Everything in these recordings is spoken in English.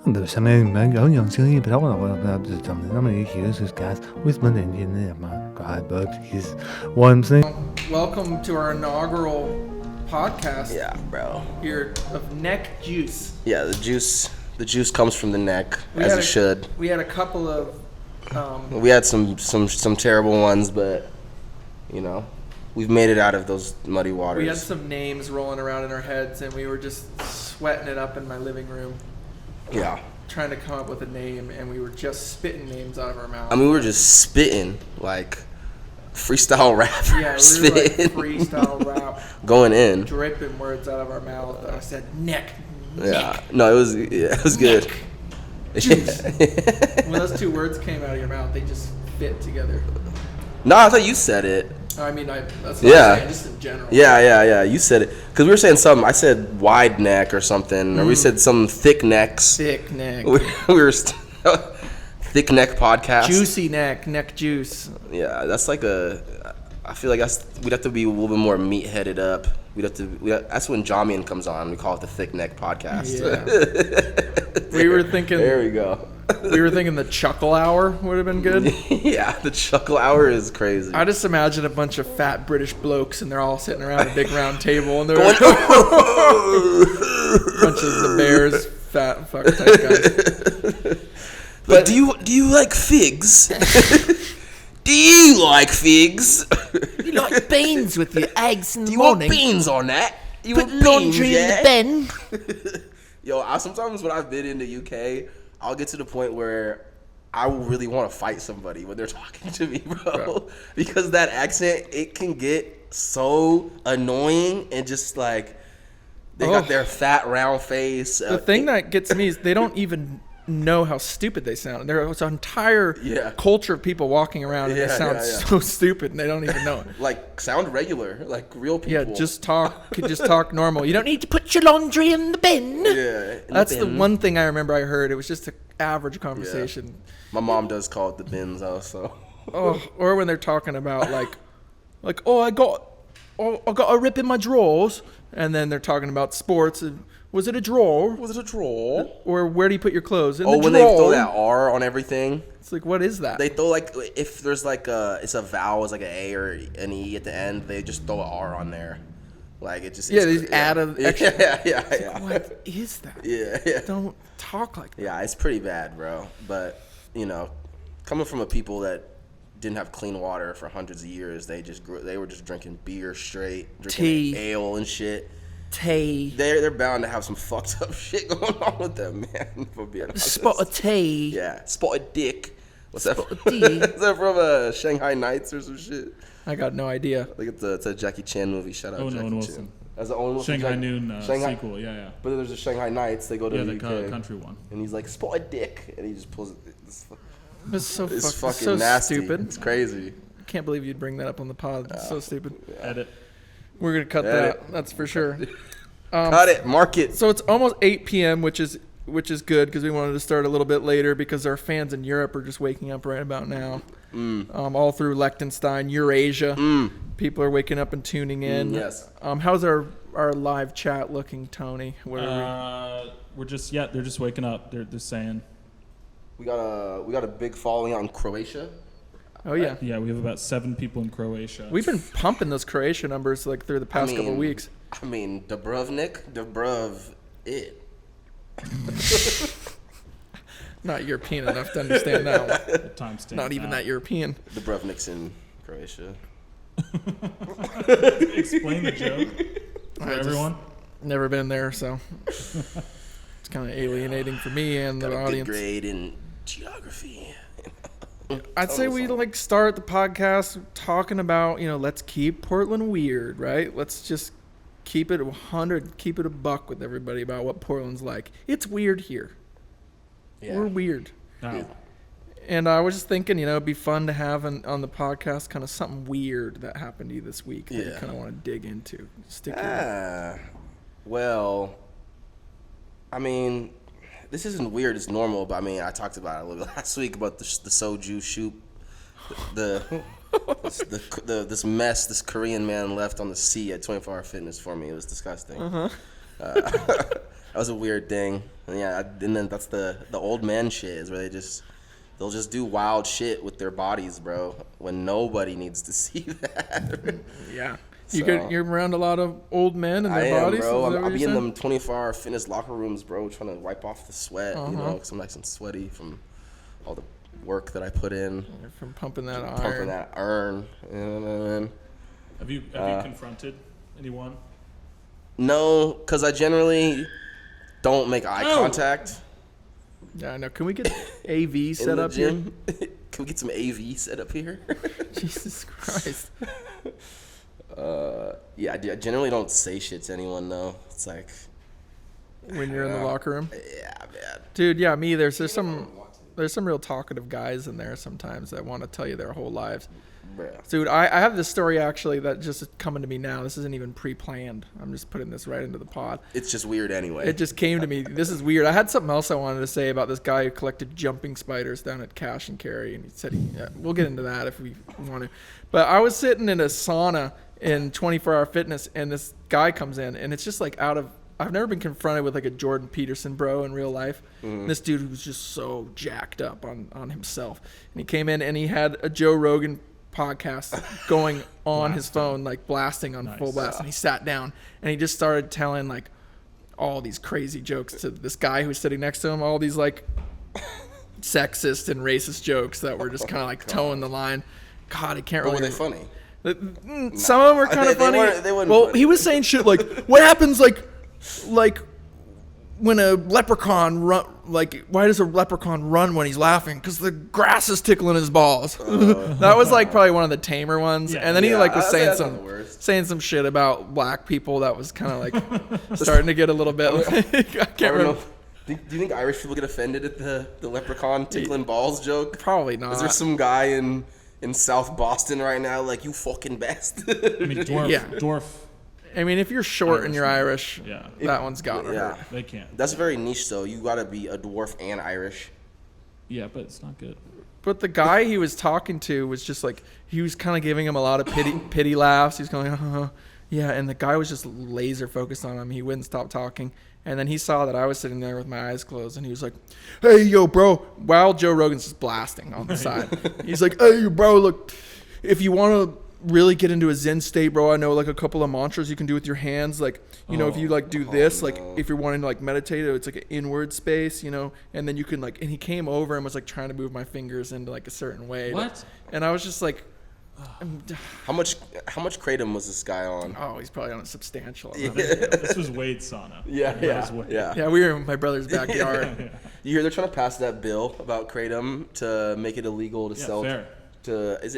너上面有樣聲音，然後我就那麼一hear this guys with my name, God, but he's what I'm saying. Welcome to our inaugural podcast. Yeah, bro. Here of Neckjuice. Yeah, the juice comes from the neck, should. We had a couple of. We had some terrible ones, but you know, we've made it out of those muddy waters. We had some names rolling around in our heads, and we were just sweating it up in my living room. Yeah. Trying to come up with a name, and we were just spitting names out of our mouth. I mean, we were just spitting, like freestyle rap. Yeah, we were like freestyle rap. Going in. Dripping words out of our mouth. And I said, neck. Yeah. No, it was good. Juice. When those two words came out of your mouth, they just fit together. No, I thought you said it. I mean, that's what I'm saying, just in general. Yeah. You said it. Because we were saying something. I said wide neck or something. Or we said some thick necks. Thick neck. We were thick neck podcast. Juicy neck juice. Yeah, that's like I feel like we'd have to be a little bit more meat-headed up. That's when Jamian comes on. We call it the thick neck podcast. Yeah. We were thinking. There we go. We were thinking the chuckle hour would have been good. Yeah, the chuckle hour is crazy. I just imagine a bunch of fat British blokes and they're all sitting around a big round table and they're like, bunch of the Bears fat fuck type guys. But do you like figs? Do you like figs? You like beans with your eggs in the morning? morning? Do you want beans on that? You Put laundry in the bin. Yo, sometimes when I've been in the UK, I'll get to the point where I will really want to fight somebody when they're talking to me, bro. Because that accent, it can get so annoying and just like they got their fat round face. The thing that gets me is they don't even know how stupid they sound. There's an entire culture of people walking around and they sound so stupid and they don't even know it. Like sound regular, like real people. Yeah, just talk normal. You don't need to put your laundry in the bin. Yeah, that's the one thing I remember I heard. It was just an average conversation. Yeah. My mom does call it the bins also. Or when they're talking about like I got a rip in my drawers, and then they're talking about sports and. Was it a drawer? Was it a drawer? Or where do you put your clothes? In the when drawer. They throw that R on everything. It's like, what is that? They throw like, if there's like it's a vowel, it's like an A or an E at the end, they just throw an R on there. Like it just... Yeah, they just add an extra... Yeah. Like, what is that? Yeah. Don't talk like that. Yeah, it's pretty bad, bro. But, you know, coming from a people that didn't have clean water for hundreds of years, they were just drinking beer straight, drinking ale and shit. Tea. They're bound to have some fucked up shit going on with them, man. For being honest. Spotted tea. Yeah, spotted dick. What's that? Spotted tea. Is that from Shanghai Nights or some shit? I got no idea. I think it's a Jackie Chan movie. Shout out Jackie Owen Wilson. Chan. That's the Owen Wilson. Shanghai Noon sequel. Yeah. But then there's a Shanghai Nights. They go to the UK. Country one. And he's like spotted dick, and he just pulls it. It's so fucking so nasty. Stupid. It's crazy. I can't believe you'd bring that up on the pod. It's so stupid. Yeah. Edit. We're gonna cut that. That's for sure. Cut it. Mark it. So it's almost 8 p.m., which is good because we wanted to start a little bit later because our fans in Europe are just waking up right about now. All through Liechtenstein, Eurasia, people are waking up and tuning in. Yes. How's our live chat looking, Tony? They're just waking up. They're saying. We got a big following out in Croatia. Oh yeah. Yeah, we have about 7 people in Croatia. We've been pumping those Croatia numbers like through the past couple weeks. I mean, Dubrovnik, it. Not European enough to understand that one. Timestamp. Not even that European. Dubrovnik's in Croatia. Explain the joke for everyone. Never been there, so it's kind of alienating for me and the audience. Good grade in geography. I'd say we start the podcast talking about, let's keep Portland weird, right? Let's just keep it 100, keep it a buck with everybody about what Portland's like. It's weird here. Yeah. We're weird. No. And I was just thinking, it'd be fun to have on the podcast kind of something weird that happened to you this week that you kind of want to dig into. Well, I mean, this isn't weird, it's normal, but I mean, I talked about it a little bit last week about the soju shoot. This mess this Korean man left on the sea at 24 Hour Fitness for me. It was disgusting. That was a weird thing. And yeah, and then that's the old man shit is where they'll just do wild shit with their bodies, bro, when nobody needs to see that. Yeah. So, You're around a lot of old men and I their am, bodies? bro. Is that I'll what be you're in saying? them 24-hour fitness locker rooms, bro, trying to wipe off the sweat, you know, because I'm nice and sweaty from all the work that I put in. From pumping that iron. Pumping that iron. You know what I mean? Have you confronted anyone? No, because I generally don't make eye contact. Yeah, I know. Can we get AV set in the up here? gym. Can we get some AV set up here? Jesus Christ. Yeah, I generally don't say shit to anyone, though. It's like, When you're in the locker room? yeah, man. Dude, yeah, me. There's some real talkative guys in there sometimes that want to tell you their whole lives. Bruh. Dude, I have this story actually that just is coming to me now. This isn't even pre-planned. I'm just putting this right into the pod. It's just weird anyway. It just came to me. This is weird. I had something else I wanted to say about this guy who collected jumping spiders down at Cash and Carry, and he said we'll get into that if we want to. But I was sitting in a sauna in 24-hour fitness, and this guy comes in, and it's just like I've never been confronted with like a Jordan Peterson bro in real life. This dude was just so jacked up on himself, and he came in and he had a Joe Rogan podcast going on his phone, like blasting on full blast, and he sat down and he just started telling like all these crazy jokes to this guy who was sitting next to him, all these like sexist and racist jokes that were just kind of like towing the line. God, I can't But really. were they funny? Some of them were kind of funny. They weren't well, funny. he was saying shit like, "What happens like when a leprechaun run? Like, why does a leprechaun run when he's laughing? Because the grass is tickling his balls." That was like probably one of the tamer ones. Yeah. And then he like was I'd say saying that's not the worst. saying some shit about black people that was kind of like starting to get a little bit. Like, I can't remember. Do you think Irish people get offended at the leprechaun tickling balls joke? Probably not. Is there some guy in South Boston right now like, you fucking bastard? I mean, dwarf. Yeah. Dwarf. I mean, if you're short and you're Irish, Yeah. that one's got to Yeah. hurt. They can't. That's very niche, though. You gotta be a dwarf and Irish. Yeah, but it's not good. But the guy he was talking to was just like, he was kind of giving him a lot of pity laughs. He's going, yeah. And the guy was just laser focused on him. He wouldn't stop talking. And then he saw that I was sitting there with my eyes closed, and he was like, "Hey, yo, bro," while Joe Rogan's just blasting on the side. He's like, "Hey, bro, look, if you want to really get into a Zen state, bro, I know like a couple of mantras you can do with your hands. Like, you know, if you like do this, like if you're wanting to like meditate, it's like an inward space, you know, and then you can like," and he came over and was like trying to move my fingers into like a certain way. What? And I was just like, How much kratom was this guy on? oh, he's probably on a substantial amount. This was Wade's sauna. Yeah. Yeah, we were in my brother's backyard. You hear they're trying to pass that bill about kratom to make it illegal to Yeah, sell fair. to is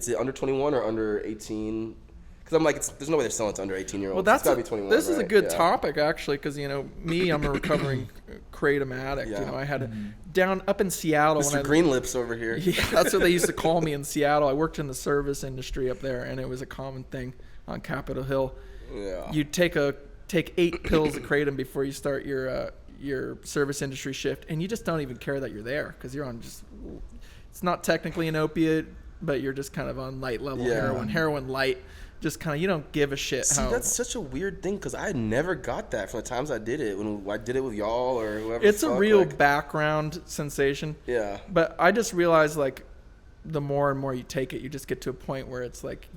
it under 21 or under 18? Because I'm like, there's no way they're selling it to under 18-year-olds. Well, that's it's gotta be 21. this is a right? good Yeah. topic actually, because you know me, I'm a recovering kratom addict. Yeah. You know, I had down up in Seattle Mr. when I Green Lips over here. yeah, that's what they used to call me in Seattle. I worked in the service industry up there, and it was a common thing on Capitol Hill. Yeah. You take 8 pills of kratom before you start your service industry shift, and you just don't even care that you're there because you're on just. It's not technically an opiate, but you're just kind of on light level Yeah. heroin light. Just kind of, you don't give a shit. See, how that's such a weird thing because I never got that from the times I did it. When I did it with y'all or whoever. it's a fuck, real like, background sensation. Yeah. But I just realized, like, the more and more you take it, you just get to a point where it's like,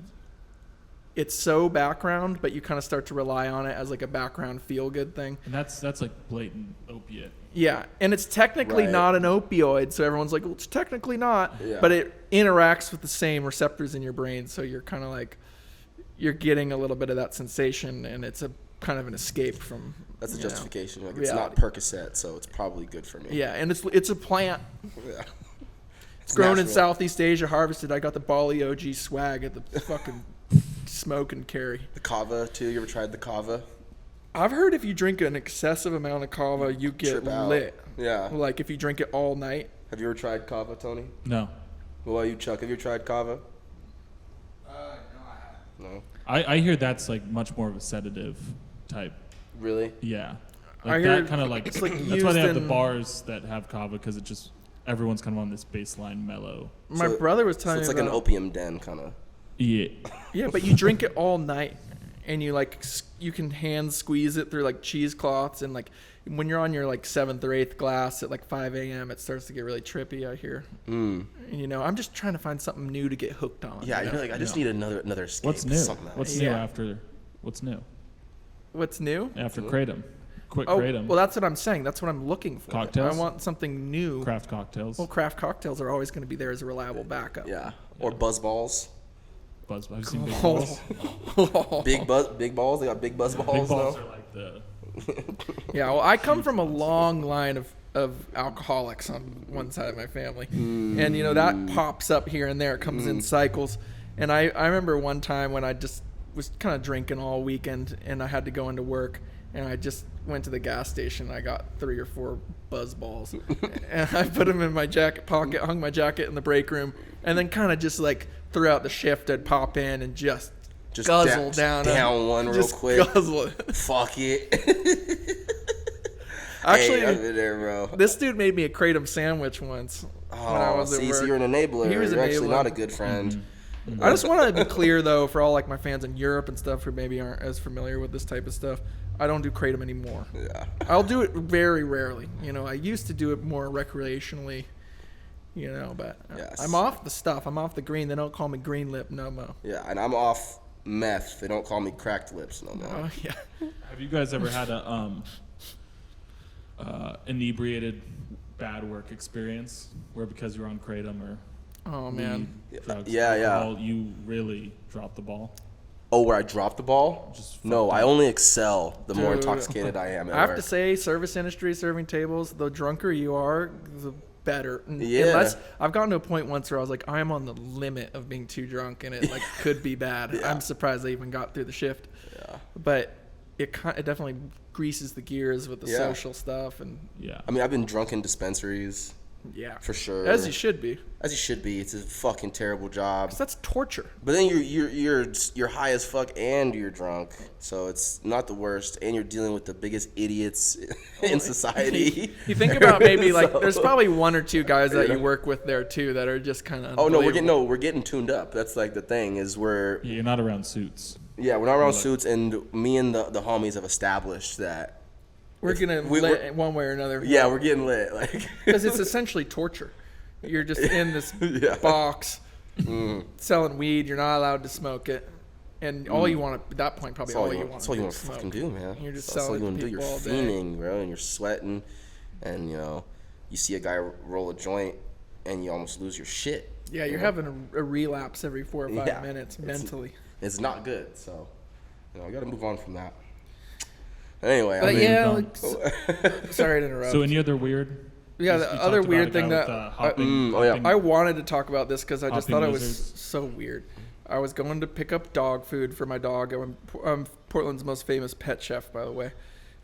it's so background, but you kind of start to rely on it as like a background feel good thing. And that's like blatant opiate. Yeah, and it's technically Right. not an opioid, so everyone's like, well, it's technically not, Yeah. but it interacts with the same receptors in your brain, so you're kind of like, you're getting a little bit of that sensation, and it's a kind of an escape from. That's a you know, justification. Like, it's reality. not Percocet, so it's probably good for me. Yeah, and it's a plant. Yeah. It's grown in natural. Southeast Asia, harvested. I got the Bali OG swag at the fucking smoke and carry. The kava too. You ever tried the kava? I've heard if you drink an excessive amount of kava, you get Trip out. lit. Yeah. Like if you drink it all night. Have you ever tried kava, Tony? No. What about you, Chuck? Have you ever tried kava? No. I hear that's like much more of a sedative type. Really? Yeah. I Like heard that kind of like, it's like that's why used they have the in- bars that have kava because it just, everyone's kind of on this baseline mellow. My So- brother was So telling it's me like an about, opium den kind of. Yeah. yeah, but you drink it all night. and you like you can hand squeeze it through like cheesecloths, and like when you're on your like 7th or 8th glass at like 5 a.m. it starts to get really trippy out here. You know, I'm just trying to find something new to get hooked on. Yeah, you know? you're like, I just need another escape. What's new? Something else. What's new after? What's new What's new? after kratom? Quick Oh, kratom. well, that's what I'm saying. That's what I'm looking for. Cocktails? I want something new. Craft cocktails. Well, craft cocktails are always going to be there as a reliable backup. Yeah, or buzz balls. Buzz. Have you seen big Oh. balls? Big balls. They got big buzz balls. Big balls now. are like the. Yeah, well, I come from a long line of alcoholics on one side of my family. And, you know, that pops up here and there. It comes in cycles. And I remember one time when I just was kind of drinking all weekend and I had to go into work. And I just went to the gas station. And I got 3 or 4 buzz balls. And I put them in my jacket pocket, hung my jacket in the break room. And then kind of just like throughout the shift, I'd pop in and just guzzle down one real just quick. Guzzle it. Fuck it. Actually, hey, I've been there, bro. This dude made me a kratom sandwich once when I was at work. So you're an enabler. He was You're actually enabler. not a good friend. I just want to be clear, though, for all like my fans in Europe and stuff who maybe aren't as familiar with this type of stuff. I don't do kratom anymore. Yeah. I'll do it very rarely. You know, I used to do it more recreationally. You know, but Yes. I'm off the stuff. I'm off the green. They don't call me green lip no mo. Yeah, and I'm off meth. They don't call me cracked lips no more. Oh yeah. Have you guys ever had a inebriated bad work experience where because you're on kratom or Oh man. drugs, Yeah, yeah. alcohol, you really dropped the ball? Oh, where I dropped the ball? Just No, fucked I up. only excel the more Dude. intoxicated I am at I have work. to say, service industry, serving tables, the drunker you are, the better. Yeah. Unless I've gotten to a point once where I was like, I am on the limit of being too drunk, and it like could be bad. Yeah. I'm surprised I even got through the shift. Yeah. But it definitely greases the gears with the Yeah. social stuff, and Yeah. I mean, I've been drunk in dispensaries yeah, for sure. as you should be. As you should be. It's a fucking terrible job. 'Cause that's torture. But then you're high as fuck and you're drunk, so it's not the worst. And you're dealing with the biggest idiots in society. You think about maybe like So- there's probably 1 or 2 guys that you work with there too that are just kind of. Oh no, we're getting tuned up. That's like the thing is Yeah, you're not around suits. we're not around suits, and me and the homies have established that. We're gonna we're- lit one way or another. Yeah, we're getting lit. Like Because it's essentially torture. You're just in this Yeah. box selling weed. You're not allowed to smoke it, and all you want at that point probably That's all you want that's to all do you is want to smoke. fucking do, man. You're just That's all selling you to want to do. You're people all day. fiending, bro, and you're sweating, and you see a guy roll a joint, and you almost lose your shit. Yeah, you're having a relapse every 4 or 5 Yeah. minutes It's- mentally. It's not good, so I got to move on from that. Anyway, But I mean, yeah, um, like, sorry to interrupt. So any other weird? Yeah, you the talked other about weird a thing guy that with, hopping, oh, yeah. hopping- I wanted to talk about this because I just Hopping thought it was lizards. so weird. I was going to pick up dog food for my dog. I'm Portland's most famous pet chef, by the way.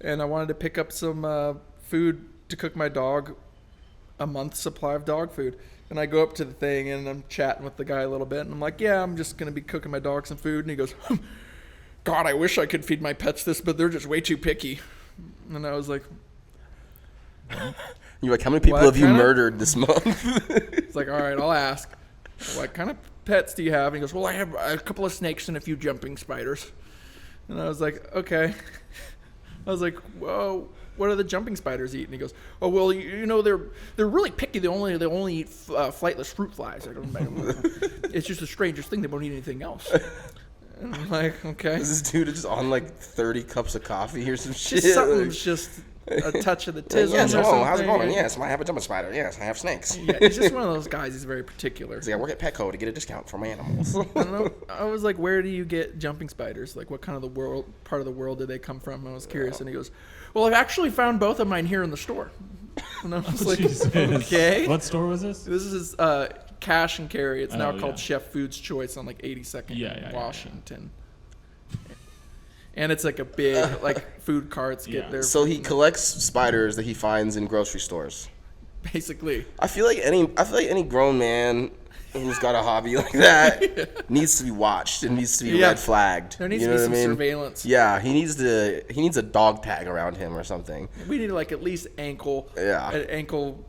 And I wanted to pick up some food to cook my dog, a month's supply of dog food. And I go up to the thing and I'm chatting with the guy a little bit. And I'm like, yeah, I'm just going to be cooking my dog some food. And he goes, God, I wish I could feed my pets this, but they're just way too picky. And I was like, you're like, how many people What have you kinda- murdered this month? it's like, all right, I'll ask. What kind of pets do you have? And he goes, well, I have a couple of snakes and a few jumping spiders. And I was like, okay. I was like, whoa, what do the jumping spiders eat? And he goes, oh, well, you know, they're really picky. They only eat flightless fruit flies. It's just the strangest thing. They won't eat anything else. And I'm like, okay. This dude is just on like 30 cups of coffee or some shit. Just something, like- just a touch of the like, tism yes, or hello, something. how's it going? Yes, I have a jumping spider. Yes, I have snakes. Yeah, he's just one of those guys. He's very particular. He's like, I work at Petco to get a discount for my animals. I don't know. I was like, where do you get jumping spiders? Like, what kind of part of the world do they come from? I was curious. And he goes, well, I've actually found both of mine here in the store. And I was like, Jesus. okay. What store was this? This is Cash and Carry. It's now Oh, called yeah. Chef Food's Choice on like 82nd Yeah, in yeah, yeah, Washington. And it's like a big, like, food carts get Yeah. there. So he collects spiders that he finds in grocery stores. Basically. I feel like any grown man who's got a hobby like that needs to be watched and needs to be Yeah. red flagged. There needs You to know be what some I mean? surveillance. Yeah, he needs a dog tag around him or something. We need like at least ankle, Yeah. an ankle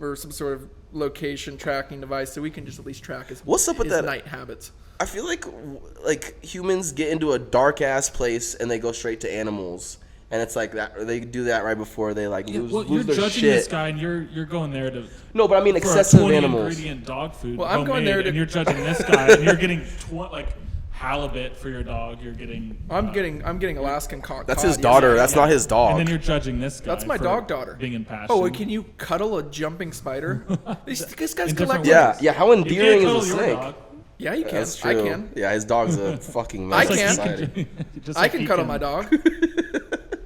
or some sort of location tracking device, so we can just at least track his What's up with his that? night habits. I feel like humans get into a dark ass place and they go straight to animals, and it's like that. They do that right before they like lose You're their judging shit. this guy, and you're going there to No, but I mean for excessive a 20 animals. ingredient dog food. Well, I'm going homemade, there to- and you're judging this guy, and you're getting like halibut for your dog. You're getting. I'm getting Alaskan cod. That's his daughter. yesterday. That's not his dog. And then you're judging this guy. That's my for daughter. Being impassioned. Oh, can you cuddle a jumping spider? this guy's In different collecting. ways. Yeah. How You can't endearing cuddle is a your snake? dog. Yeah, you can. That's true. I can. Yeah, his dog's a fucking I menace to can. society. Just I like can he cuddle my dog.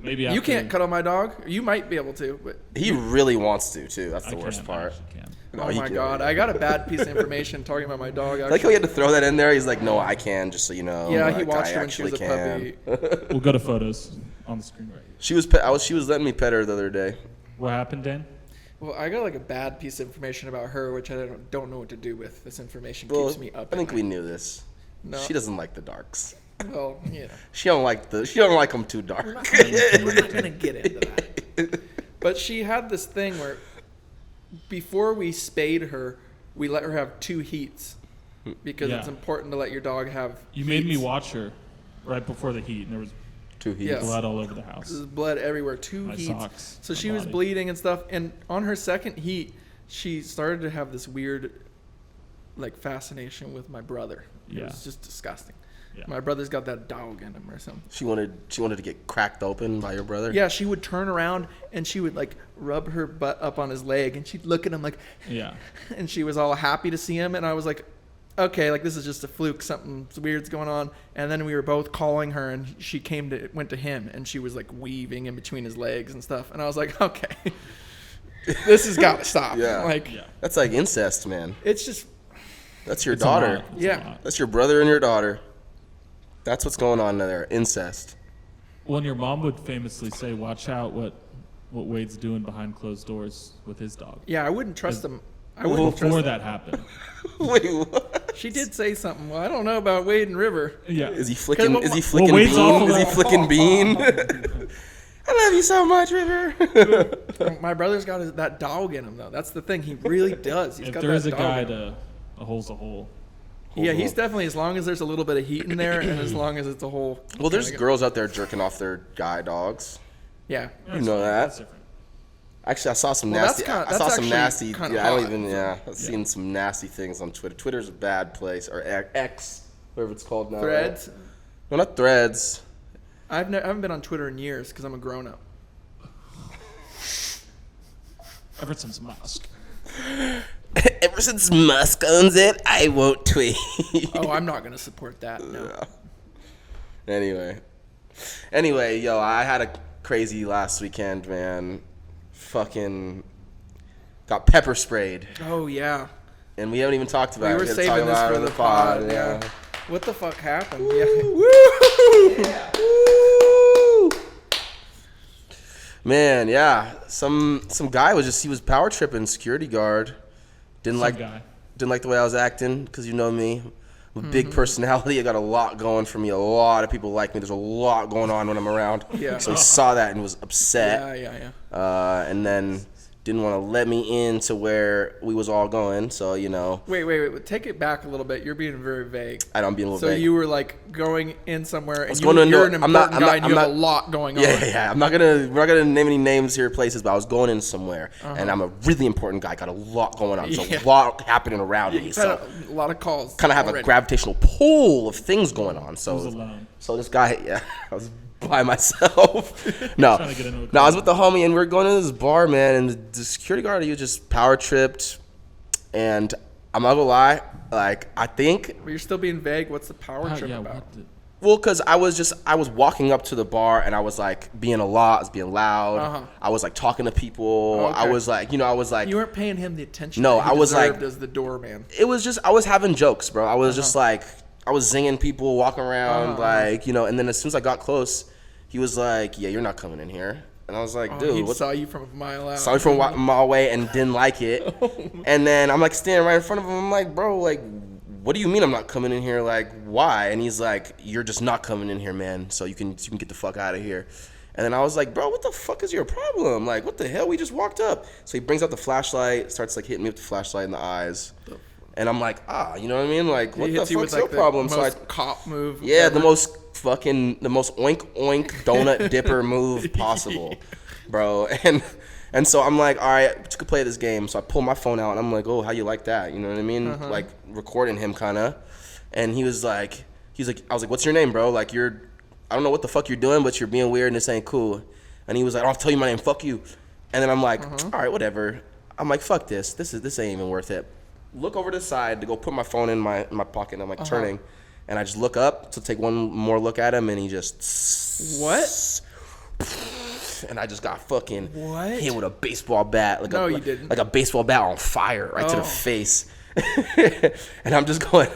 Maybe You after- can't cuddle my dog. You might be able to, but He really wants to too. That's I the worst can't, part. I actually can. No, oh he my can't. god, I got a bad piece of information talking about my dog. I like how Actually. he had to throw that in there. He's like, no, I can, just so you know. Yeah, like, he watched I her when she was a actually puppy. We'll go to photos on the screen right here. She was she was letting me pet her the other day. What happened, Dan? Well, I got like a bad piece of information about her, which I don't know what to do with. This information Well, keeps me up. I think at we night. knew this. No. She doesn't like the darks. Well, you know, She don't like them too dark. we're not gonna get into that. But she had this thing where, before we spayed her, we let her have 2 heats because Yeah. it's important to let your dog have. You made me heats. watch her right before the heat, and there was Two heats. Yes. blood all over the house. There's blood everywhere. 2 My heats. socks, So my she was body. bleeding and stuff. And on her second heat, she started to have this weird, like, fascination with my brother. It Yeah. was just disgusting. Yeah. My brother's got that dog in him or something. She wanted to get cracked open by your brother. Yeah, she would turn around and she would like rub her butt up on his leg, and she'd look at him like, Yeah. and she was all happy to see him. And I was like, okay, like this is just a fluke. Something weird's going on. And then we were both calling her, and she went to him, and she was like weaving in between his legs and stuff. And I was like, okay, this has got to stop. Yeah. Like, Yeah. That's like incest, man. it's just, That's your It's a daughter. lot. It's a Yeah. lot. That's your brother and your daughter. That's what's going on there. Incest. Well, and your mom would famously say, "Watch out what Wade's doing behind closed doors with his dog." yeah, I wouldn't trust him. I wouldn't trust Before him. that happened. Wait, what? She did say something. Well, I don't know about Wade and River. Yeah. Is he flicking? Well, Is he flicking Wade's bean? awful Is he at- flicking bean? I love you so much, River. My brother's got that dog in him, though. That's the thing. He really does. He's If got there is that a dog guy in him. a hole's a hole. Yeah, he's definitely, as long as there's a little bit of heat in there, and as long as it's a whole. Well, there's kinda- girls out there jerking off their guy dogs. Yeah. You know that. That's different. Actually, I saw some Well, that's nasty. kinda- I saw that's some actually nasty. kinda Yeah, I don't hot. even. Yeah, I've seen some nasty things on Twitter. Twitter's a bad place, or X, whatever it's called now. right? Threads. No, not Threads. I haven't been on Twitter in years because I'm a grown up. Ever since Musk. Ever since Musk owns it, I won't tweet. Oh, I'm not going to support that. No. Anyway, yo, I had a crazy last weekend, man. Fucking got pepper sprayed, Oh, yeah. and we haven't even talked about We it. were We're gonna saving talk this about it for on the pod. Yeah. Yeah. What the fuck happened? Yeah. Woo! Man, yeah. Some guy he was power tripping, security guard. Didn't Some like guy. the way I was acting, because you know me. I'm a Mm-hmm. big personality. I got a lot going for me. A lot of people like me. There's a lot going on when I'm around. Yeah. So he saw that and was upset. Yeah. And then didn't want to let me in to where we was all going. So, you know, Wait. Take it back a little bit. You're being very vague. I'm being a little So vague. you were like going in somewhere, and was you, going to you're no- an I'm not- important I'm guy, not- and you I'm have a not- lot going on. Yeah. We're not gonna name any names here, places, but I was going in somewhere, and I'm a really important guy. Got a lot going on. There's Yeah. a lot happening around me. You've So had a lot of calls. kind of have already. a gravitational pull of things going on. I was So alone. this guy, yeah, I was by myself. No, Trying to get into a no, I was with the homie, and we were going to this bar, man, and the security guard, he was just power tripped, and I'm not gonna lie, like I think. But you're still being vague. What's the power trip Yeah, about? what the- Well, because I was walking up to the bar, and I was like being a lot, I was being loud. Uh-huh. I was like talking to people. Okay. I was like, You weren't paying him the attention. No, that he I was like- deserved as the doorman. it was just, I was having jokes, bro. I was Uh-huh. just like, I was zinging people, walking around, like, you know. And then as soon as I got close, he was like, "Yeah, you're not coming in here." And I was like, He "Dude, what?" saw you from a mile out. Saw me from a mile away and didn't like it. And then I'm like standing right in front of him. I'm like, "Bro, like, what do you mean I'm not coming in here? Like, why?" And he's like, "You're just not coming in here, man. So you can get the fuck out of here." And then I was like, bro, what the fuck is your problem? Like, what the hell? We just walked up. So he brings out the flashlight, starts like hitting me with the flashlight in the eyes. And I'm like, you know what I mean? Like, what the fuck's your problem? The most cop move. Yeah, ever. the most oink oink donut dipper move possible, bro. And so I'm like, all right, you could play this game. So I pull my phone out and I'm like, oh, how you like that? You know what I mean? Like recording him kind of. And he was like, I was like, what's your name, bro? Like I don't know what the fuck you're doing, but you're being weird and this ain't cool. And he was like, I'll tell you my name, fuck you. And then I'm like, all right, whatever. I'm like, fuck this. This ain't even worth it. Look over to the side to go put my phone in my pocket. And I'm like turning. And I just look up to take one more look at him, and he just what? And I just got fucking what? hit with a baseball bat, you didn't. Like a baseball bat on fire, right to the face. And I'm just going,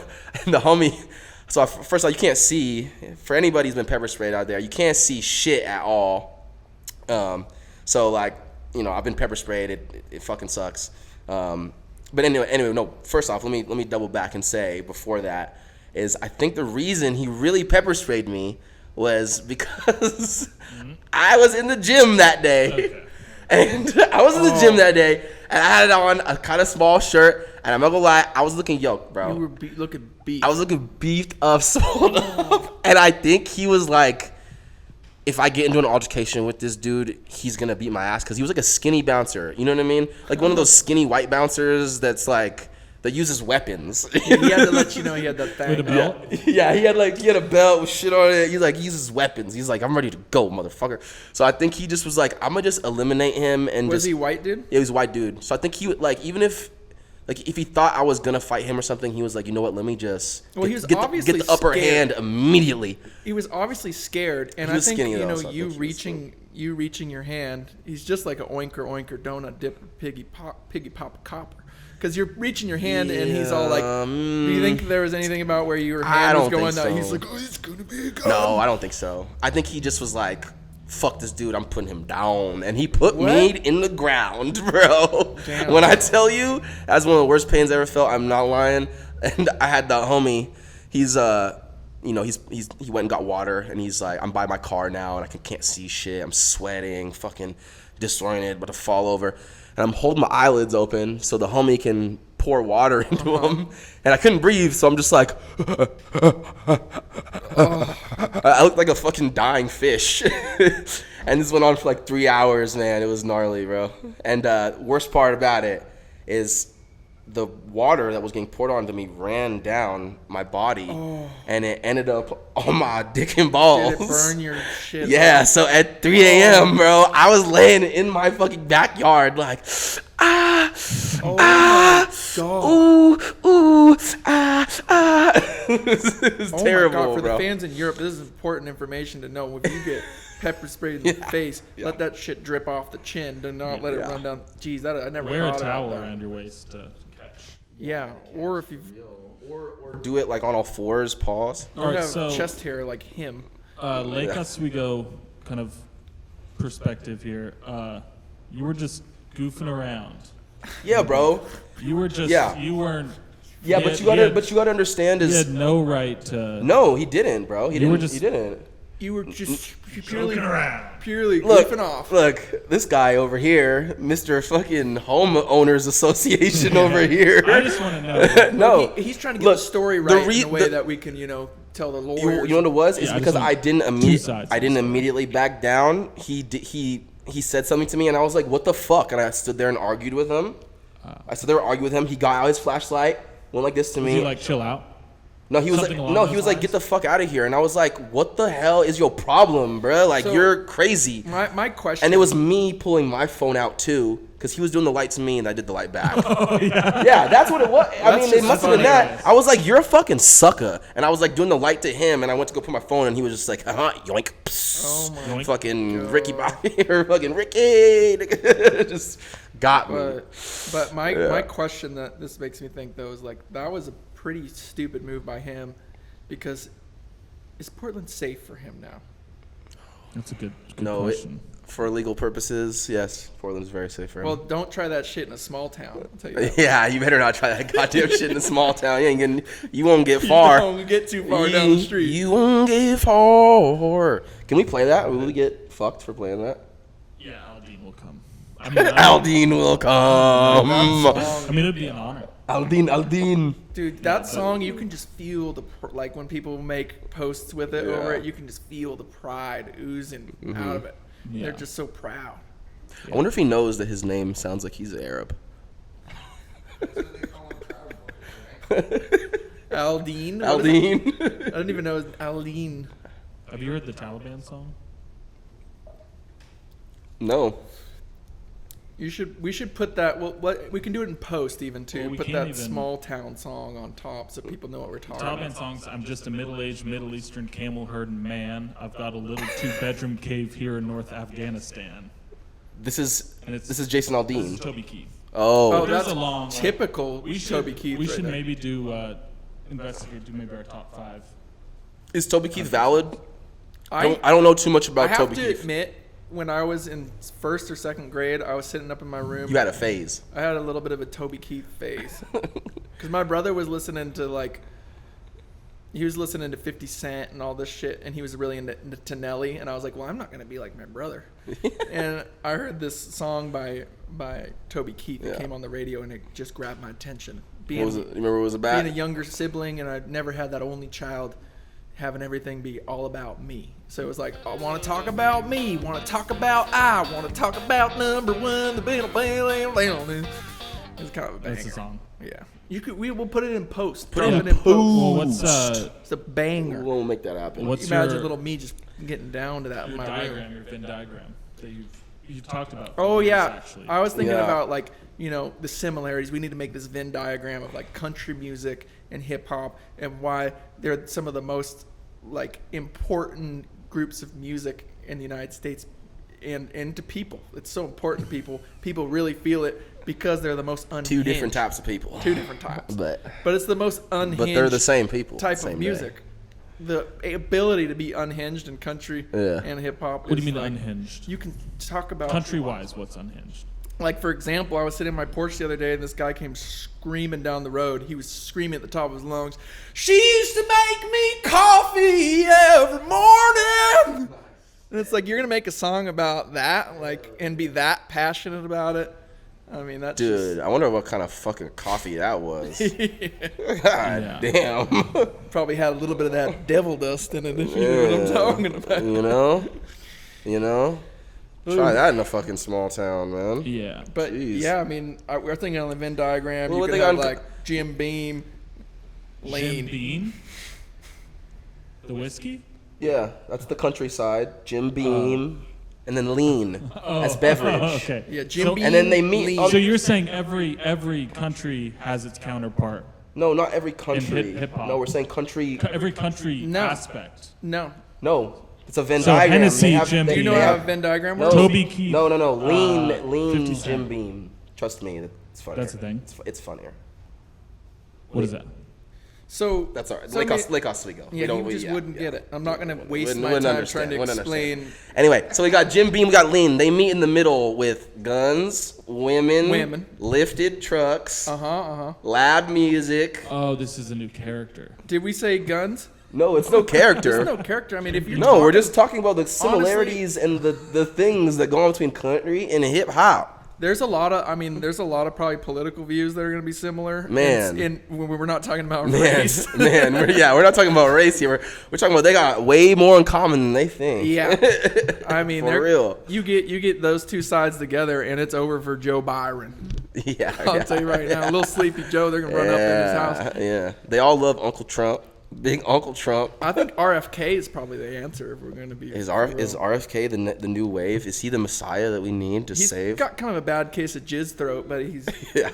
and the homie. So first of all, you can't see. For anybody who's been pepper sprayed out there, you can't see shit at all. So like, you know, I've been pepper sprayed. It fucking sucks. But anyway, no. First off, let me double back and say before that is I think the reason he really pepper sprayed me was because I was in the gym that day. Okay. And I was in the gym that day, and I had on a kind of small shirt, and I'm not gonna lie, I was looking yoked, bro. You were looking beefed. I was looking beefed up, swole up, and I think he was like, if I get into an altercation with this dude, he's gonna beat my ass, because he was like a skinny bouncer, you know what I mean? Like one of those skinny white bouncers that's like, that uses weapons. He had to let you know he had that thing. With a belt? Yeah, he had a belt with shit on it. He's like, he uses weapons. He's like, I'm ready to go, motherfucker. So I think he just was like, I'm gonna just eliminate him and Was just. he white, dude? Yeah, he was a white dude. So I think he would like, even if he thought I was gonna fight him or something, he was like, you know what? Let me just Well, he was get obviously the upper scared. hand immediately. He was obviously scared, and He I was think skinny, you though, know so I think he was you reaching your hand. He's just like a oinker donut dipper piggy pop copper. Because you're reaching your hand, and he's all like, "Do you think there was anything about where your hand was going?" think so. He's like, "Oh, he's gonna be a gun." No, I don't think so. I think he just was like, fuck this dude, I'm putting him down. And he put What? me in the ground, bro. Damn. When I tell you, that's one of the worst pains I ever felt. I'm not lying. And I had the homie, he went and got water, and he's like, I'm by my car now, and I can't see shit. I'm sweating, fucking disoriented, about to fall over. And I'm holding my eyelids open so the homie can pour water into them. And I couldn't breathe, so I'm just like, I looked like a fucking dying fish. And this went on for like 3 hours, man. It was gnarly, bro. And worst part about it is the water that was getting poured onto me ran down my body, and it ended up on my dick and balls. Did it burn your shit? Yeah, so at 3 a.m., bro, I was laying in my fucking backyard like, my God. ooh, it was terrible, my God. For bro. the fans in Europe, this is important information to know. If you get pepper sprayed in the face, let that shit drip off the chin. Do not let it run down. Jeez, I never Wear a thought towel about that. around your waist to catch. Yeah, or if you Or do it like on all fours, pause. All right, have so chest hair like him. Lake Oswego kind of perspective here. You were just goofing around. Yeah, bro. You were just you weren't. Yeah, but you gotta understand He is had no right to. no, he didn't, bro. He were didn't. just- He didn't. You were just Joking around. purely Look, goofing off. look, this guy over here, Mr. fucking Homeowners Association over here. I just want to know. No, He's trying to get Look, the story the right re- in a way the- that we can, tell the you lawyers. know what it was? It's Yeah, I because just I want didn't two sides I of didn't the story. immediately back down. He said something to me, and I was like, "What the fuck?" And I stood there and argued with him. I stood there and argued with him. He got out his flashlight, went like this to Did me. you like chill out? No, he was like, Something along no, he those was like, lines? get the fuck out of here. And I was like, what the hell is your problem, bro? Like, So- you're crazy. My question. And it was me pulling my phone out too, because he was doing the light to me and I did the light back. Oh yeah. Yeah, that's what it was. I mean, it just must have been funny. that. I was like, you're a fucking sucker. And I was like doing the light to him, and I went to go put my phone, and he was just like, yoink. Oh my Yoink. Fucking Ricky Bobby, or fucking Ricky. Just got me. But my question that this makes me think though is like that was a pretty stupid move by him, because is Portland safe for him now? That's a good No, question. For legal purposes, yes, Portland's very safe for him. Well, don't try that shit in a small town. I'll tell you that. Yeah, you better not try that goddamn shit in a small town. You won't get far. You don't get too far down the street. You won't get far. Can we play that? Will we get fucked for playing that? Yeah, Aldine will come. I mean, Aldine will come. I mean, it'd be an honor. Aldine. Dude, that song, you can just feel like when people make posts with it over Yeah. it, you can just feel the pride oozing out of it. Yeah. They're just so proud. I wonder if he knows that his name sounds like he's Arab. Aldine? Aldine. I didn't even know it was Aldine. Have you heard the Taliban song? No. We should put that. Well, we can do it in post even too. Well, we put can't that even- small town song on top so people know what we're talking Taliban about. songs. I'm just a middle-aged Middle Eastern camel herding man. I've got a little 2-bedroom cave here in North Afghanistan. This is And it's- Jason This Aldean. is Toby Keith. Oh. Oh, There's that's a long, typical We should, Toby Keith. we right should there. maybe do investigate. Do maybe our top 5. Is Toby Keith valid? I I don't know too much I about have Toby to Keith. admit, when I was in first or second grade, I was sitting up in my room. You had a phase. I had a little bit of a Toby Keith phase. Because my brother was listening to, he was listening to 50 Cent and all this shit, and he was really into Nelly, and I was like, well, I'm not going to be like my brother. And I heard this song by Toby Keith that Yeah. came on the radio, and it just grabbed my attention. What was it? You remember what it was about? Being a younger sibling, and I'd never had that only child having everything be all about me. So it was like, I want to talk about me, want to talk about I want to talk about number one, the bell. It's kind of a banger. That's the song. Yeah, we'll put it in post. Put it in post. Well, what's It's a banger. We won't make that happen. What's Imagine your, little me just getting down to that in your my diagram, room. your Venn diagram that you've talked about? Oh for years, yeah, actually. I was thinking Yeah. about the similarities. We need to make this Venn diagram of country music and hip hop and why they're some of the most important groups of music in the United States and to people. It's so important to people. People really feel it because they're the most unhinged. Two different types of people. Two different types. But But it's the most unhinged. but they're the same people. type same of day. music. The ability to be unhinged in country Yeah. and hip hop. What do you mean unhinged? You can talk about Country-wise, what's unhinged? for example, I was sitting on my porch the other day and this guy came screaming down the road. He was screaming at the top of his lungs, "She used to make me coffee every morning." And it's like, you're going to make a song about that, and be that passionate about it? I mean, that's Dude, I wonder what kind of fucking coffee that was. just, God damn. probably had a little bit of that devil dust in it, if you know what I'm talking about. You know? Try that in a fucking small town, man. Yeah. But Jeez. yeah, I mean, we're thinking on the Venn diagram. Well, You what could they have got- Jim Beam, Jim Lane. Beam? The whiskey? Yeah, that's the countryside. Jim Beam. And then Lean as beverage. Okay. Yeah, Jim So, Beam. And then they meet Lean. on- so you're saying every country has its counterpart. No, not every country. hip-hop. No, we're saying country. Every country No. aspect. No. No, it's a Venn So diagram. Hennessy, They have- Jim they- Do you know they how a have- Venn diagram No, works? Toby Keith. No. Lean, 50 Cent. Jim Beam. Trust me, it's funnier. That's the thing. It's funnier. What is that? So That's all right. so Lake, I mean- Lake Oswego. Yeah, you just wouldn't get it. I'm not gonna waste Wouldn't- my wouldn't time understand, trying to wouldn't explain. understand. Anyway, so we got Jim Beam, we got Lean. They meet in the middle with guns, women. Lifted trucks, loud music. Oh, this is a new character. Did we say guns? No, it's no character. There's no character. I mean, if you're No, we're talking- just talking about the similarities and the things that go on between country and hip hop. There's a lot of probably political views that are going to be similar. Man. and when we're not talking about Man, race. we're not talking about race here. We're talking about they got way more in common than they think. Yeah, I mean, For real. You get those two sides together, and it's over for Joe Byron. Yeah, I'll tell you right now, little sleepy Joe, they're gonna run up in his house. Yeah, they all love Uncle Trump. Big Uncle Trump. I think RFK is probably the answer if we're going to be. Is RFK the new wave? Is he the messiah that we need to He's save? got kind of a bad case of jizz throat, but he's. Yeah.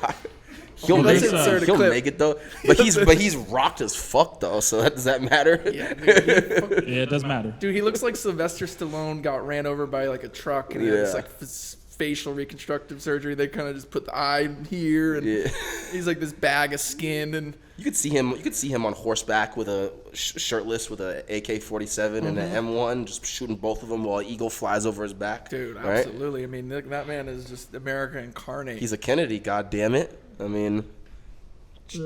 He'll Let's make insert a it. He'll clip. make it though. But he's rocked as fuck though. So does that matter? Yeah, dude, Yeah, it does matter. he looks like Sylvester Stallone got ran over by a truck, and he had this Yeah. facial reconstructive surgery. They kind of just put the eye here, and he's like this bag of skin, and You could see him on horseback with a shirtless with a AK-47 and an M1, just shooting both of them while an eagle flies over his back. dude, right? absolutely. I mean, that man is just America incarnate. He's a Kennedy, god damn it. I mean,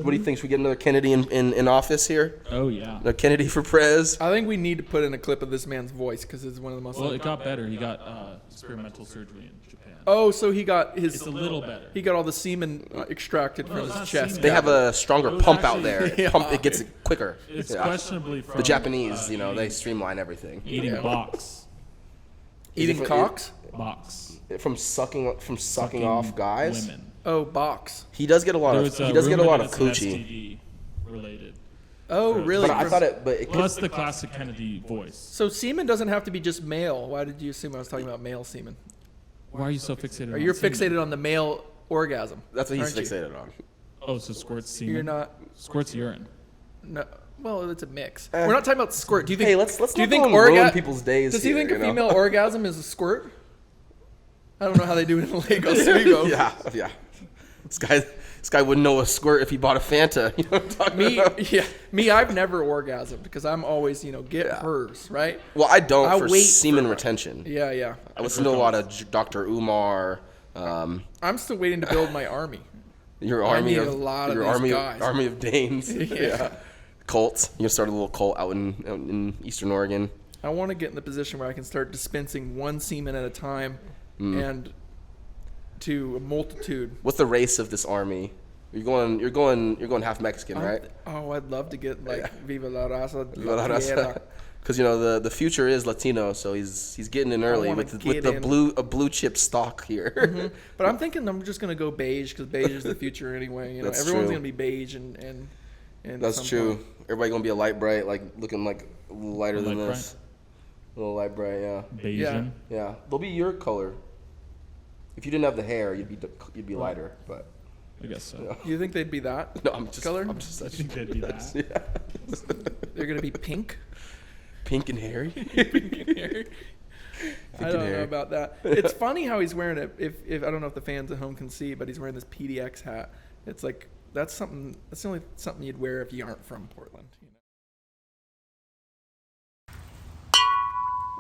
what do you think? Should we get another Kennedy in office here? Oh yeah. Another Kennedy for prez? I think we need to put in a clip of this man's voice because it's one of the most. Well, it got better. He got experimental surgery in Japan. Oh, so he got his. It's a little better. He got all the semen extracted from it's his not chest. semen. They have a stronger It was pump out actually- there. Yeah. It gets it quicker. It's Yeah. questionably from The Japanese, they eating- streamline everything. eating Yeah. box. Eating Is it- cocks. Box. From sucking off guys. Women. Oh, box. He does get a lot There of was a he does get a rumor lot that of it's an coochie. STD related. Oh, really? But I thought it Plus the classic Kennedy voice. So semen doesn't have to be just male. Why did you assume I was talking about male semen? Why are you so fixated Or on you're semen? fixated on the male orgasm. that's what he's aren't you? fixated on. Oh, so squirts semen. You're not. Squirts urine. No. Well, it's a mix. We're not talking about squirt. Do you think? Hey, let's do you not think go and ruin orga- people's days. Does he here, think a you know? female orgasm is a squirt? I don't know how they do it in Lagos. Vigo. yeah. This guy wouldn't know a squirt if he bought a Fanta. You know what I'm talking about? Me, I've never orgasmed because I'm always, get hers, right? Well, I don't I for wait semen for- retention. Yeah. I listen to a lot of Dr. Umar. I'm still waiting to build my army. Your I army need of a lot of your these army guys. army of Danes. Yeah. Cult. You can start a little cult out in Eastern Oregon. I want to get in the position where I can start dispensing one semen at a time and to a multitude. What's the race of this army? You're going half Mexican, right? I'd love to get like Viva la Raza. Because the future is Latino, so he's getting in early wanna with get the in. blue chip stock here. But I'm thinking I'm just gonna go beige because beige is the future anyway. That's Everyone's true. gonna be beige and That's some true. point. Everybody gonna be a light bright, like looking like a little lighter than Light this. A little light bright, yeah. Bayesian. Yeah, they'll be your color. If you didn't have the hair, you'd be lighter. But I guess so. You think they'd be that no, I'm just color? I'm just I think they'd be that. They're gonna be pink. pink and hairy. I don't know about that. It's funny how he's wearing it. If I don't know if the fans at home can see, but he's wearing this PDX hat. It's like that's the only something you'd wear if you aren't from Portland.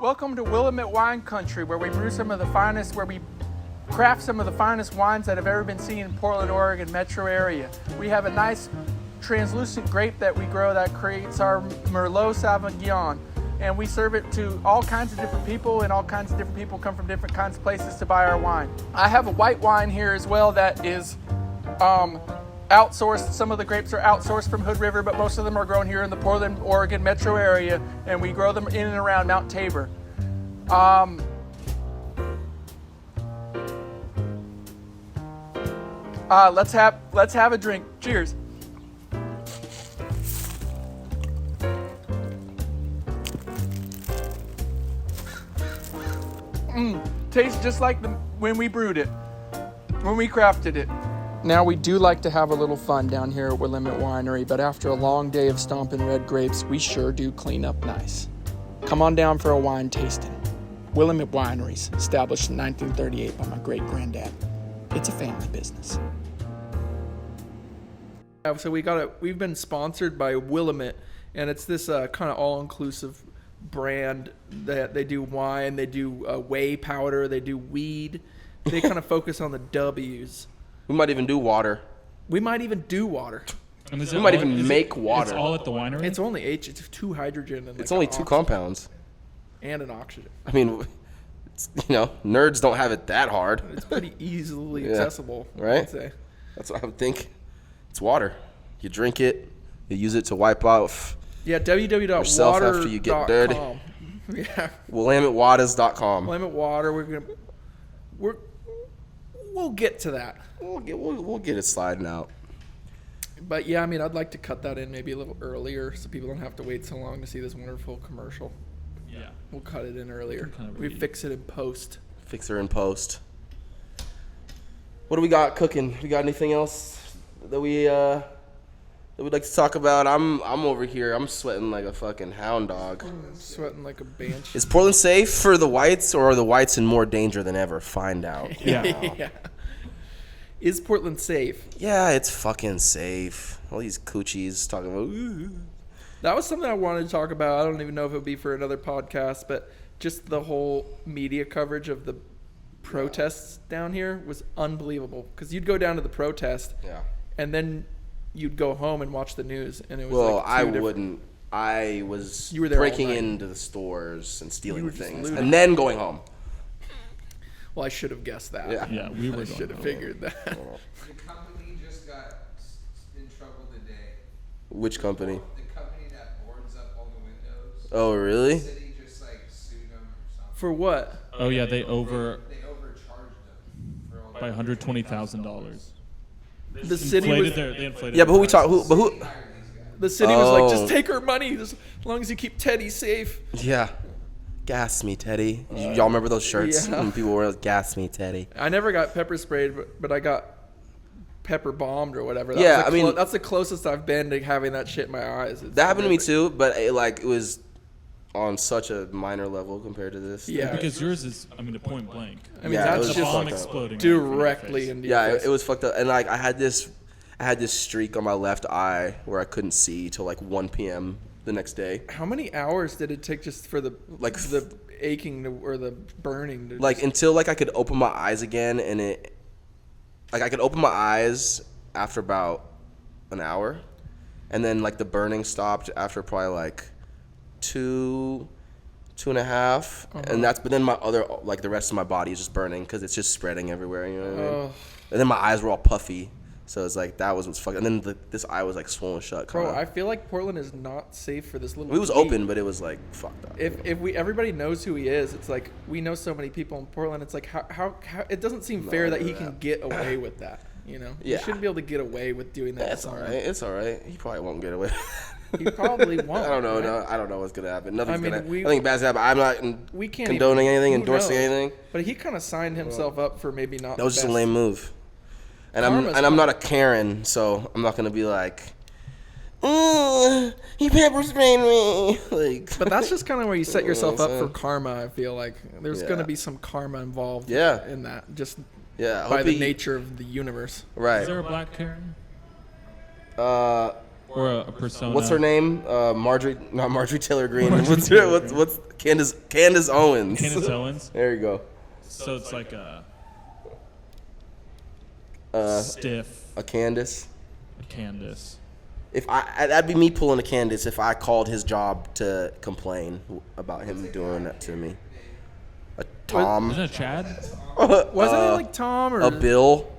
Welcome to Willamette Wine Country, where we brew some of the finest, where we craft some of the finest wines that have ever been seen in Portland, Oregon metro area. We have a nice translucent grape that we grow that creates our Merlot Sauvignon. And we serve it to all kinds of different people, and all kinds of different people come from different kinds of places to buy our wine. I have a white wine here as well that is outsourced. Some of the grapes are outsourced from Hood River, but most of them are grown here in the Portland, Oregon metro area, and we grow them in and around Mount Tabor. Let's have a drink. Cheers. Tastes just like when we brewed it, when we crafted it. Now we do like to have a little fun down here at Willamette Winery, but after a long day of stomping red grapes, we sure do clean up nice. Come on down for a wine tasting. Willamette Wineries, established in 1938 by my great-granddad. It's a family business. So we've been sponsored by Willamette, and it's this kind of all-inclusive brand that they do wine, they do whey powder, they do weed. They kind of focus on the W's. We might even do water. We might even do water. And is We it might all- even is it- make water. It's all at the winery. It's only it's 2 hydrogen and It's like only an 2 oxygen compounds. and an oxygen. I mean, nerds don't have it that hard. It's pretty easily Yeah. accessible, Right? I'd say. That's what I would think. It's water. You drink it. You use it to wipe off Yeah, yourself after you get dirty. www.water.com. Yeah, WillametteWaters.com. Limit Water. We'll get to that. We'll get it sliding out. But yeah, I mean, I'd like to cut that in maybe a little earlier so people don't have to wait so long to see this wonderful commercial. Yeah. We'll cut it in earlier. Kind of We read. fix it in post. Fix her in post. What do we got cooking? We got anything else that we that we'd like to talk about. I'm over here. I'm sweating like a fucking hound dog. Sweating like a banshee. Is Portland safe for the whites, or are the whites in more danger than ever? Find out. Yeah. Is Portland safe? Yeah, it's fucking safe. All these coochies talking about. Ooh. That was something I wanted to talk about. I don't even know if it would be for another podcast, but just the whole media coverage of the protests down here was unbelievable. Because you'd go down to the protest, and then you'd go home and watch the news, and it was Well, like I wouldn't. I was You were there all breaking night. into the stores and stealing were just things, looting. and then going home. Well, I should have guessed that. Yeah. Yeah, we were I going should have home. figured that. The company just got in trouble today. Which company? The company that boards up all the windows. Oh, really? The city just like sued them or something. For what? Oh yeah, they They overcharged them for all by $120,000. The city was. They inflated. Yeah, but who we their talk? Who? But who? The city was like, Oh. just take our money as long as you keep Teddy safe. Yeah. Gas me, Teddy. Y'all remember those shirts yeah. when people were like, "Gas me, Teddy"? I never got pepper sprayed, but I got pepper bombed or whatever. That Yeah, was I mean- that's the closest I've been to having that shit in my eyes. It's That happened to me horrific. too, but it was on such a minor level compared to this. Yeah, Because yours is, I mean, a point blank. I mean Yeah, it that's was The just bomb fucked up. exploding right in front of your directly face. into your Yeah, face. it was fucked up, and like I had this streak on my left eye where I couldn't see till like 1 p.m. the next day. How many hours did it take just for the aching or the burning? To Like just, until like I could open my eyes again, and I could open my eyes after about an hour, and then like the burning stopped after probably like 2.5, and but then my other like the rest of my body is just burning because it's just spreading everywhere. You know what I mean? oh, And then my eyes were all puffy, so it's like that was what's fucking. And then this eye was like swollen shut. bro, Kinda. I feel like Portland is not safe for this little. It was tweet. open, but it was like fucked up. If everybody knows who he is, it's like we know so many people in Portland. It's like how it doesn't seem fair that he can get away with that. You know, Yeah. he shouldn't be able to get away with doing that. It's to all someone. right. It's all right. He probably won't get away. He probably won't. I don't know. right? No, I don't know what's gonna happen. Nothing's I mean, gonna. we- Nothing bad's gonna happen. I'm not We can't condoning even, anything, who endorsing knows? anything. But he kind of signed himself up for maybe not. That was the just a best. lame move. And Karma's I'm not a Karen, so I'm not gonna be like, he pepper sprayed me. Like, But that's just kind of where you set yourself up for saying? karma. I feel like there's Yeah. going to be some karma involved. Yeah. In that, just yeah, I by hope the he- nature of the universe. Right. Is there a black Karen Uh, or a persona? what's her name? Marjorie, not Marjorie Taylor Greene. What's Candace Owens? Candace Owens. There you go. So it's like a Uh, stiff a Candace. Candace. If that'd be me pulling a Candace if I called his job to complain about him doing that to me. A Tom. Isn't it Chad? Wasn't it like Tom or A Bill.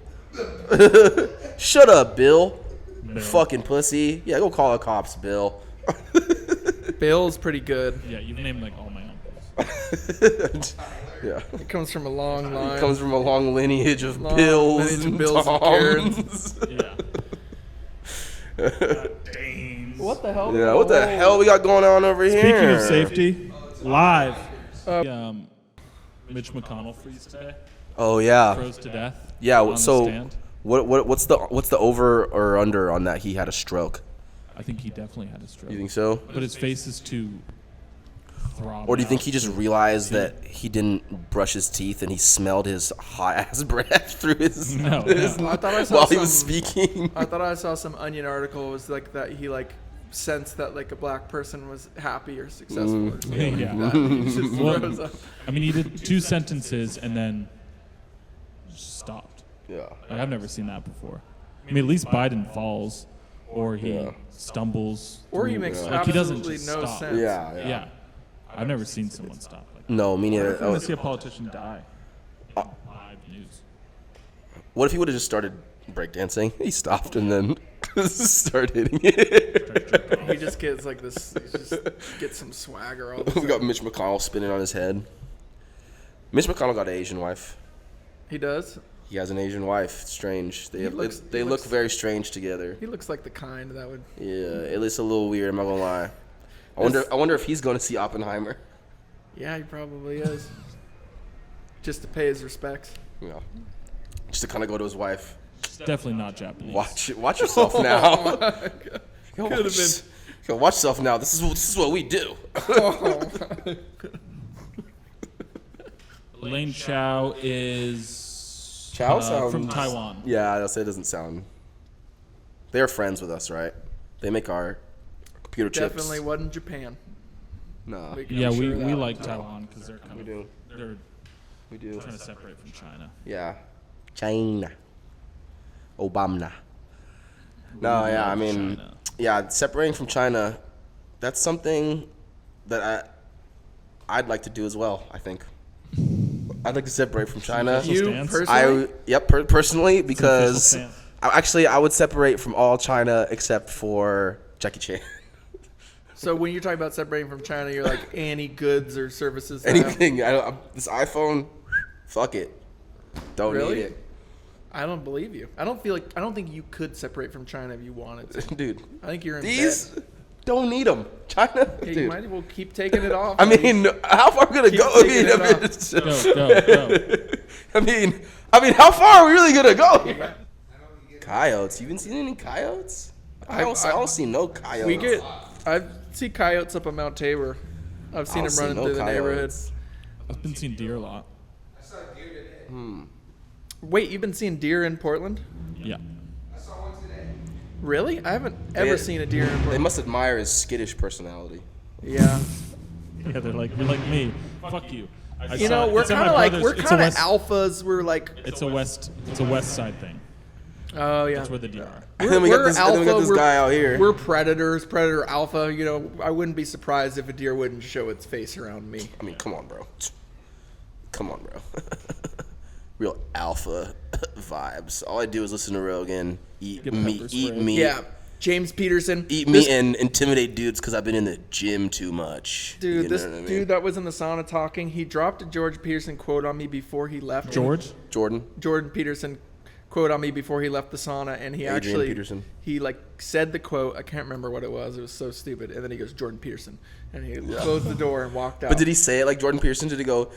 Shut up, Bill. Bill. Fucking pussy. Yeah, go call the cops, Bill. Bill's pretty good. Yeah, you've named like all my uncles. Yeah. It comes from a long line. Comes from a long lineage of Long Bills lineage of and Bills and Toms. Yeah. Danes. What the hell? Yeah, what the hell we got going on over here? Speaking of safety, live. Mitch McConnell freeze today. Oh yeah. Froze to death. Yeah, on the so stand. what's the over or under on that? He had a stroke. I think he definitely had a stroke. You think so? But his face is too throbbed Or do you think out. he just realized that he didn't brush his teeth and he smelled his hot ass breath through his, No, his no. I thought I saw while some, he was speaking? I thought I saw some Onion article. It was like that he like sensed that like a black person was happy or successful or something Yeah. like that. He just Well, throws up. I mean, he did 2 sentences and then just stopped. Yeah. Like, I've never seen that before. I mean, at least Biden falls, or he Yeah. stumbles, Or he through- makes like he doesn't absolutely just no stop. sense. Yeah. Yeah, I've never seen someone stop like that. No, me neither. I want to see a politician die. Live news. What if he would have just started breakdancing? He stopped and then started hitting it. He just gets like this. He just gets some swagger all the We time. got Mitch McConnell spinning on his head. Mitch McConnell got an Asian wife. He does. He has an Asian wife. It's strange. They He look looks- very strange together. He looks like the kind that would. Yeah, it looks a little weird. I'm not gonna lie. I wonder if he's going to see Oppenheimer. Yeah, he probably is. Just to pay his respects. Yeah, just to kind of go to his wife. Definitely not Japanese. Watch yourself now. Yo, Could have watch, yo, watch yourself now. This is what we do. Elaine Chow is Chow from sounds- Taiwan. Yeah, I'll say it doesn't sound. They're friends with us, right? They make our computer chips. Definitely wasn't Japan. No, We can Yeah, be we, sure of we that. like Taiwan because they're kind we of do. they're We do. trying to separate from China. Yeah. China. Obama. No, yeah, I mean, China. yeah, separating from China, that's something that I'd like to do as well, I think. I'd like to separate from China. Official You stance? personally? Personally, because stance. I would separate from all China except for Jackie Chan. So when you're talking about separating from China, you're like any goods or services. that have- Anything. This iPhone, fuck it. Don't Really? need it. I don't believe you. I don't think you could separate from China if you wanted to. Dude, I think you're in these bed. don't need them. China, Yeah, you dude. might as well keep taking it off. I mean, how far are we gonna Keep go? I taking mean, it I mean, off. it's- Go. I mean, how far are we really gonna go here? Coyotes. You been seeing any coyotes? I don't see no coyotes. I see coyotes up on Mount Tabor. I've seen I them don't running see no through the neighborhood. coyotes. I've been seeing deer a lot. I saw a deer today. Wait, you've been seeing deer in Portland? Yeah. I saw one today. Really? I haven't ever They- seen a deer in They Portland. must admire his skittish personality. Yeah. Yeah, they're like, you're like me. Fuck you. I You saw know, it. we're It's at kind my of like brother's- we're it's a kind of west- alphas. We're like, It's a west side thing. oh yeah. That's where the deer are. And then we got We're this, and then we got alpha, this we're- guy out here. We're predators, predator alpha. You know, I wouldn't be surprised if a deer wouldn't show its face around me. I mean, come on, bro. Come on, bro. Real alpha vibes. All I do is listen to Rogan, eat Get meat, pepper eat spray. meat, Yeah. James Peterson. eat This- meat, and intimidate dudes because I've been in the gym too much. Dude, You this know what I mean? dude that was in the sauna talking, he dropped a George Peterson quote on me before he left. George? Jordan. Jordan Peterson quote on me before he left the sauna, and he Adrian actually Peterson. he like said the quote. I can't remember what it was. It was so stupid. And then he goes Jordan Peterson, and he closed the door and walked out. But did he say it like Jordan Peterson? Did he go,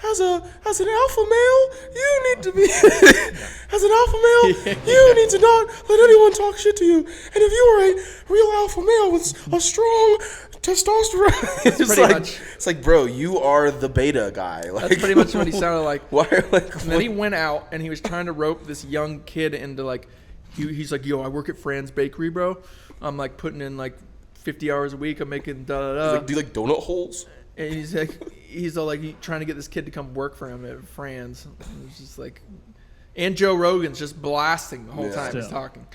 as an alpha male, you need to be, as an alpha male, you need to not let anyone talk shit to you. And if you are a real alpha male with a strong testosterone, it's pretty like, much- it's like, bro, you are the beta guy. Like, That's pretty much what he sounded like. Why? Like, And then he went out and he was trying to rope this young kid into like, he's like, yo, I work at Fran's Bakery, bro. I'm like putting in like 50 hours a week. I'm making da da da. like, do you like donut holes? And he's all like trying to get this kid to come work for him at Fran's. And it's just like, and Joe Rogan's just blasting the whole Yeah. time he's Still. talking.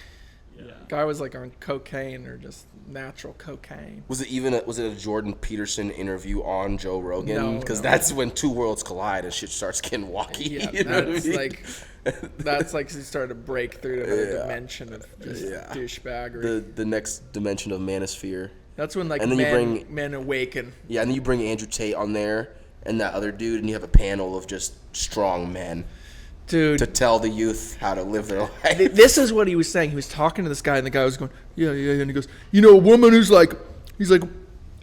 Yeah. Guy was like on cocaine or just natural cocaine. Was it a Jordan Peterson interview on Joe Rogan? No, Because no. that's when two worlds collide and shit starts getting wonky. Yeah, you know what I that's mean? that's like he started to break through to another Yeah. dimension of just Yeah. douchebaggery. the next dimension of manosphere. That's when like and then you men awaken. Yeah, and then you bring Andrew Tate on there and that other dude, and you have a panel of just strong men Dude, to tell the youth how to live their life. this is what he was saying. He was talking to this guy, and the guy was going, yeah, and he goes, you know, a woman who's like, he's like,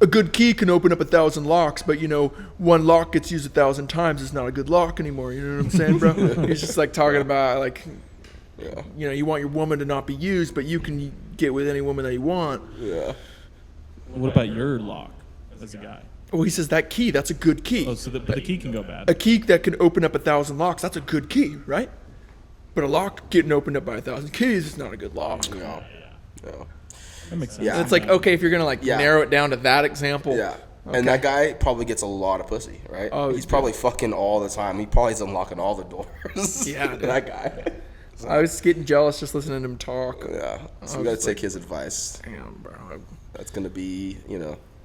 a good key can open up 1,000 locks, but you know, one lock gets used 1,000 times. It's not a good lock anymore. You know what I'm saying, bro? He's just like talking about like, Yeah, you know, you want your woman to not be used, but you can get with any woman that you want. yeah. What about your lock as a guy? Well, he says that key, that's a good key. Oh, so but the key can go A bad. key that can open up 1,000 locks, that's a good key, right? But a lock getting opened up by 1,000 keys is not a good lock. No, no. That makes sense. Yeah. And it's like, okay, if you're gonna like Yeah. narrow it down to that example, Yeah. Okay. And that guy probably gets a lot of pussy, right? Oh, he's dude. probably fucking all the time. He probably is unlocking all the doors. Yeah, dude. that guy. I was getting jealous just listening to him talk. Yeah. So I we got was to take his advice. Damn, bro. That's gonna be,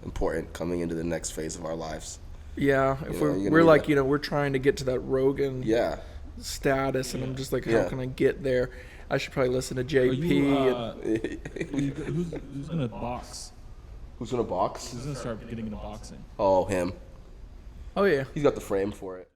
important coming into the next phase of our lives. Yeah, if You know, we're, you're gonna we're need like, that. you know, we're trying to get to that Rogan Yeah. status, and I'm just like, how Yeah. can I get there? I should probably listen to Are JP. you, who's gonna box? Who's gonna box? Who's gonna start getting into boxing? Oh, him. Oh yeah, He's got the frame for it.